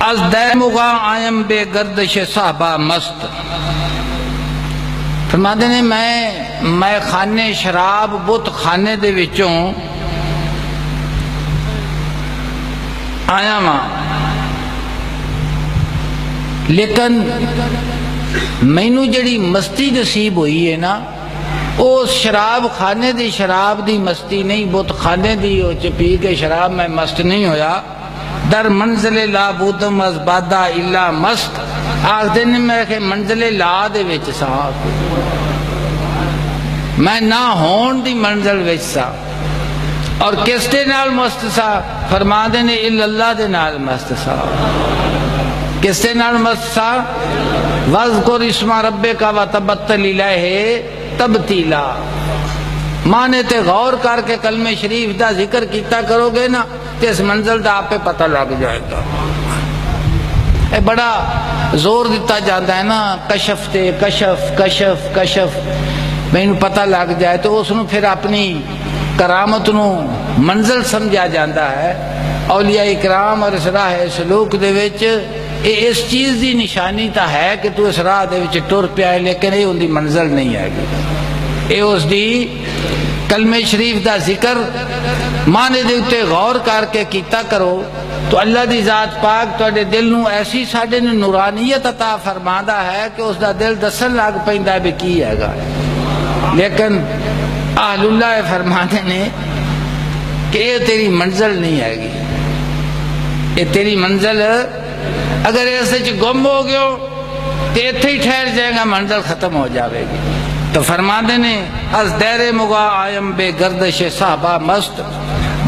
از دیمغا I'm بے گردش صحبہ مست. فرماتے نے میں خانے شراب بت خانے دے وچوں آیا ماں، لیکن مینو جڑی مستی نصیب ہوئی ہے نا، اس شراب خانے دی شراب دی مستی نہیں، بت خانے دی پی کے شراب میں مست نہیں ہویا. در منزل لا بودم از بادا الا مست. آخ دن میں کہ منزل لا دے وچ سا، میں نہ ہون دی منزل وچ سا. اور کس دے نال مست سا؟ فرما دے نے الا اللہ دے نال مست سا. کس دے نال مست سا؟ وَاذْكُرِ اسْمَ رَبِّكَ وَتَبَتَّلْ إِلَيْهِ تَبْتِيلًا. مانے تے غور کر کے کلمہ شریف دا ذکر کیتا کرو گے نا، تے اس منزل دا آپ پہ پتہ لگ جائے گا. اے بڑا زور دیتا جاتا ہے نا، کشف تے کشف کشف کشف، مینو پتہ لگ جائے تو اس نو پھر اپنی کرامت نو منزل سمجھا جاتا ہے. اولیاء اکرام اور اس راہ سلوک دے وچ اس چیز دی نشانی تا ہے کہ تو اس راہ دے وچ ٹر پیا ہے، لیکن یہ ان دی منزل نہیں ہے گی. اے اس دی کلمہ شریف دا ذکر معنی دے اتے غور کر کے کیتا کرو تو اللہ دی ذات پاک تواڈے دل نو ایسی ساڈے نو نورانیت عطا فرماندا ہے کہ اس دا دل دسن لگ پیندا ہے بھی کی ہے گا. لیکن اہل اللہ فرماتے نے کہ یہ تیری منزل نہیں ہے گی. یہ تیری منزل اگر ایسے گم ہو گئے ہو تو اتھے ہی ٹھہر جائے گا، منزل ختم ہو جاوے گی. تو فرماتے نے از دیر مغا آئم بے گردش صحبہ مست،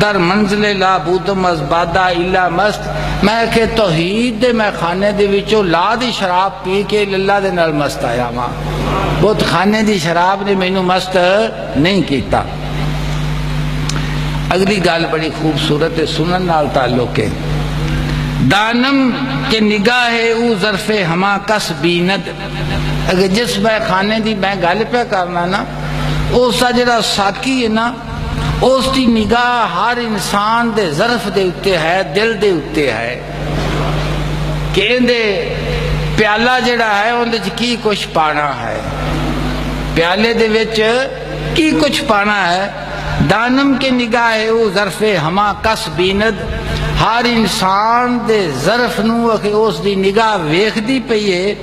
در منزل لا بودم از بادا الا مست. میں کہ توحید دے میں خانے دے وچوں لا دی شراب پی کے اللہ دے نال مست آیا ماں. بہت خانے دی شراب نے مینوں مست نہیں کیتا. اگلی گال بڑی خوبصورت سنن نال تعلق ہے. دانم کے نگاہ او ظرف ہما کس بیند. اگر جس میں خانے دی میں گل پہ کرنا نا، اس کا جڑا ساکی ہے نا، اس دی نگاہ ہر انسان دے ظرف دے اتے ہے، دل دے اتے ہے کہ اندے پیالہ جڑا ہے اندے کی کچھ پانا ہے، پیالے دے وچ کی کچھ پانا ہے. دانم کے نگاہ او ظرف ہما کس بیند. ہر انسان دے ظرف نو کہ اس دی نگاہ ویکھ دی پئی ہے.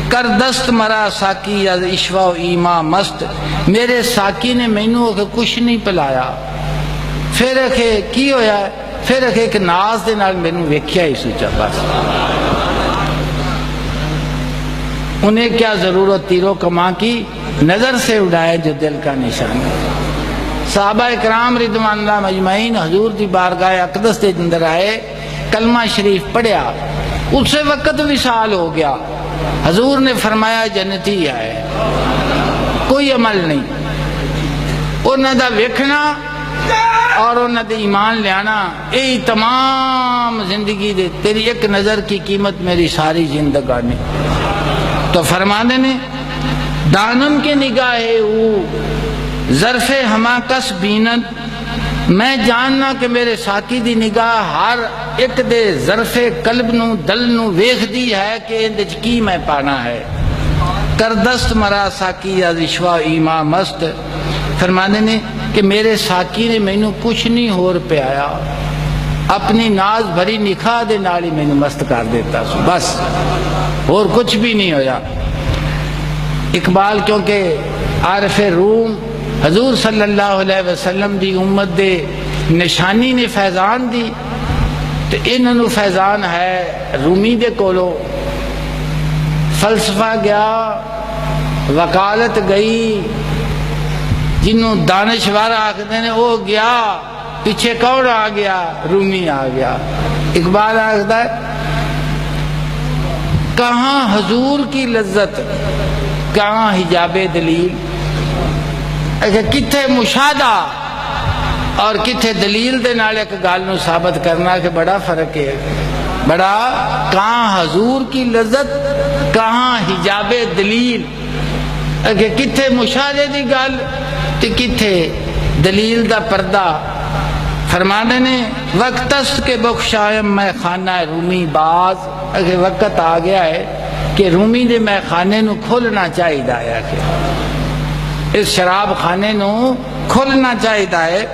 کر دست مرا ساکی از اشوا و ایما مست. میرے ساکی نے مینوں کہ کچھ نہیں پلایا. پھر کہ کی ہویا ہے؟ پھر کہ ایک ناز دے نال مینوں ویکھیا ہی سوچا بس. انہیں کیا ضرورت تیروں کما کی نظر سے اڑائے جو دل کا نشان ہے. صحابہ اکرام رضوان اللہ مجمعین حضور دی بارگاہ اقدس دے اندر آئے، کلمہ شریف پڑھیا، اس سے وقت وصال ہو گیا. حضور نے فرمایا جنتی ہے، کوئی عمل نہیں. انہاں دا ویکھنا اور انہاں دے ایمان لیانا، یہی تمام زندگی دے، تیری ایک نظر کی قیمت میری ساری زندگانی. تو فرمانے نے دانم کے نگاہ او ظرف ہما کس بیند. میں جاننا کہ میرے ساکی دی نگاہ ہر ایک دے ظرف قلب نو دل نو ویکھ دی ہے کہ اندے وچ کی میں پانا ہے. کر دست مرا ساکی از اشوا ایما مست. فرمانے نے کہ میرے ساکی نے مینوں کچھ نہیں ہور پہ آیا، اپنی ناز بھری نکھا دے نال ہی مینوں مست کر دیتا سو بس، اور کچھ بھی نہیں ہویا. اقبال کیونکہ عارف روم حضور صلی اللہ علیہ وسلم دی امت دے نشانی نے فیضان دی، تو انہوں فیضان ہے رومی دے کولو. فلسفہ گیا، وکالت گئی، جنہوں دانشور آکھتے ہیں وہ گیا، پیچھے کون آ گیا؟ رومی آ گیا. اقبال آکھتا ہے کہاں حضور کی لذت، کہاں حجاب دلیل. کتھے مشاہدہ اور کتھے دلیل دے نال ایک گل نو ثابت کرنا کہ بڑا فرق ہے. بڑا کہاں حضور کی لذت، کہاں حجاب دلیل. کہ کتھے مشاہدے دی گل تے کتھے دلیل دا پردہ. فرمانے نے وقت است کے بخشائم میں خانہ رومی باز، اگر وقت آ گیا ہے کہ رومی دے میں خانے نو کھولنا چاہیے ہے، کہ اس شراب خانے نو کھولنا چاہیے ہے۔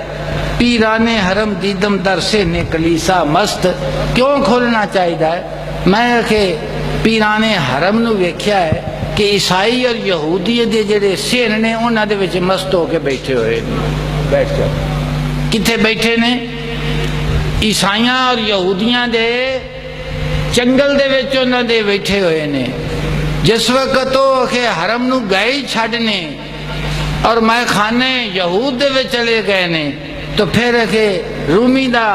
پیران حرم دیدم در سے نے کلیسا مست، کیوں کھولنا چاہیے ہے؟ میں کہ پیران حرم نو ویکھیا ہے کہ عیسائی اور یہودی دے جڑے سین نے انہاں دے وچ مست ہو کے بیٹھے ہوئے بیٹھ جاؤ۔ کتھے بیٹھے نے؟ عیسائیاں اور یہودیاں دے چنگل دے وچ انہاں دے بیٹھے ہوئے نے۔ جس وقت وہ کہ حرم نو گئے ہی چھڈنے اور میں خانے یہود دے وچ چلے گئے نے، تو پھر کہ رومی دا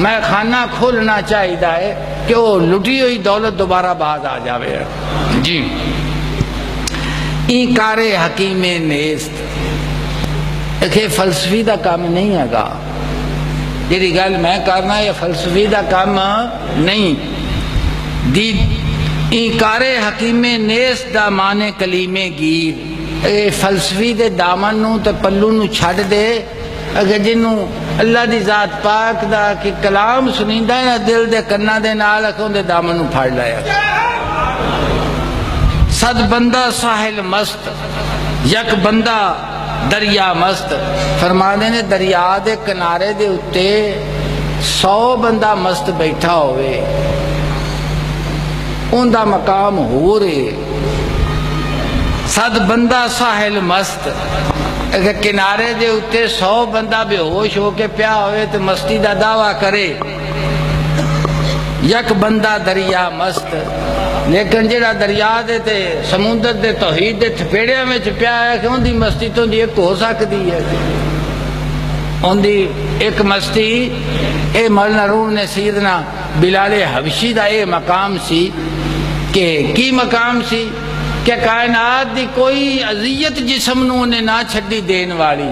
میں خانہ کھولنا چاہیے ہے کہ وہ لٹی ہوئی دولت دوبارہ باز آ جاوے۔ جی این کار حکیم نیست، کہ فلسفی دا کام نہیں ہے گا، جیڑی گل میں کرنا یہ فلسفی دا کام نہیں۔ این کار حکیم نیست دا مانے کلیمے گیر، اے فلسفی دے دامن نو تے پلو نو چھڑ دے، اگر جنوں اللہ دی ذات پاک دا کہ کلام سنیندا ہے نا دل دے کنا دے نال، اکھوں دے دامن نو پھڑ لیا۔ صد بندہ ساحل مست، یک بندہ دریا مست، فرمانے نے دریا دے کنارے دے اتے 100 بندہ مست بیٹھا ہوئے، ان دا مقام ہو رہے۔ صد بندہ ساحل مست، اگر کنارے دے اتے 100 بندہ بے ہوش ہو کے پیا ہوئے تو مستی دا دعویٰ کرے، یک بندہ دریا مست، لیکن جڑا دریا دے تے سمندر دے توحید دے تھپیڑے میں پیا ہے کہ ان دی مستی تو دی ایک ہو سکتی ہے، ان دی ایک مستی اے مولانا روم نے سیدنا بلال حبشی دا اے مقام سی کہ کی مقام سی کہ کائنات دی کوئی اذیت جسم نو نے نہ چھڈی دین والی،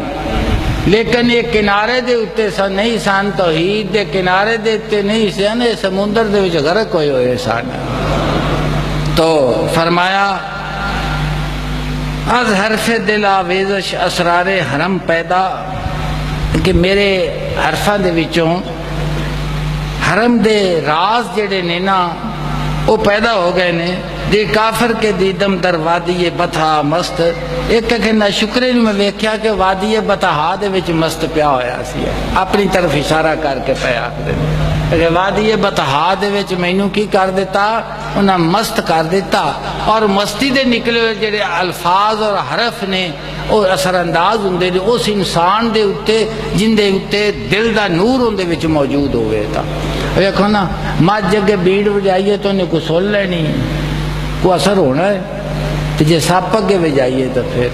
لیکن یہ کنارے دے اتے سن نہیں سن، توحید دے کنارے دے اتے نہیں سن، سمندر دے وچ غرق ہوئے ہوئے سن۔ تو فرمایا از حرف دل آویزش اسرار حرم پیدا، کہ میرے حرفاں دے وچوں حرم دے راز جڑے نے نا وہ پیدا ہو گئے نے۔ دی کافر کے دیدم در وادی بطحا مست، ایک کہ نہ شکرے میں ویکھیا کہ وادی بطحا دے وچ مست پیا ہویا سی، اپنی طرف اشارہ کر کے پیا کہ وادی بطحا دے وچ مینوں کی کر دیتا، انہاں مست کر دیتا، اور مستی دے نکلے ہوئے جڑے الفاظ اور حرف نے وہ اثر انداز ہوندے نے اس انسان دے اتے جن دے اتے دل دا نور اندے وچ موجود ہوئے تھا۔ ویکھو نا مجھ اگے بیڑ وجائیے تو انہیں کوئی سن لینی، کو اثر ہونا ہے، تو جے سپ اگے وجائیے تو پھر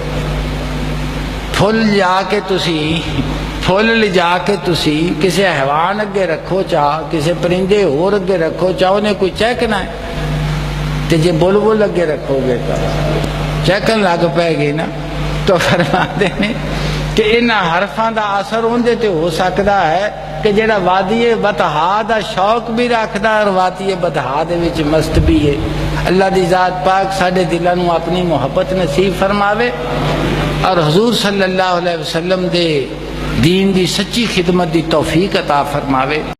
پھل جا کے تسی پھل لے جا کے تسی کسی حیوان اگے رکھو چاہ، کسی پرندے اور اگے رکھو چاہ، انہیں کوئی چہکنا ہے، تو جے بلبل اگے رکھو گے تو چہکن لگ پائے گی نا۔ تو فرماتے ہیں کہ ان حرفاں دا اثر ہوندے تے ہو سکتا ہے کہ جڑا وادی بطحا دا شوق بھی رکھدا اور وادی بطحا دے وچ مست بھی ہے۔ اللہ دی ذات پاک ساڈے دلاں نوں اپنی محبت نصیب فرماوے اور حضور صلی اللہ علیہ وسلم دے دین دی سچی خدمت دی توفیق عطا فرماوے۔